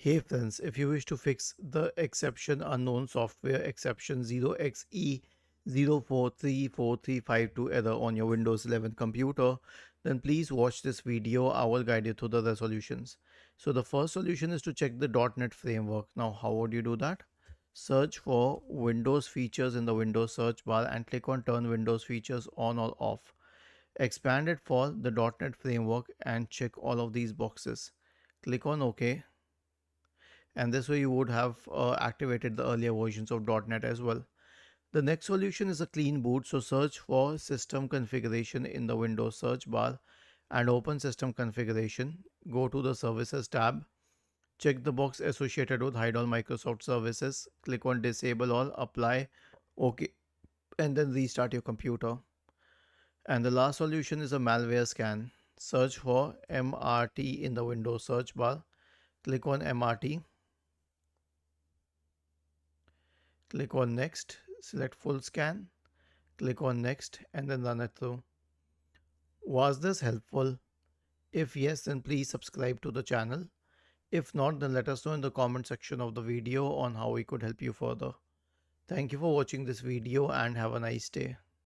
Hey friends, if you wish to fix the exception unknown software exception 0xe0434352 error on your Windows 11 computer, then please watch this video. I will guide you through the resolutions. So the first solution is to check the .NET framework. Now how would you do that? Search for Windows features in the Windows search bar and click on turn Windows features on or off. Expand it for the .NET framework and check all of these boxes. Click on OK, and this way you would have activated the earlier versions of .NET as well. The next solution is a clean boot, so search for system configuration in the Windows search bar and open system configuration. Go to the services tab, check the box associated with hide all Microsoft services, click on disable all, apply, OK, and then restart your computer. And the last solution is a malware scan. Search for MRT in the Windows search bar, click on MRT, click on next, select full scan, click on next, and then run it through. Was this helpful? If yes, then please subscribe to the channel. If not, then let us know in the comment section of the video on how we could help you further. Thank you for watching this video and have a nice day.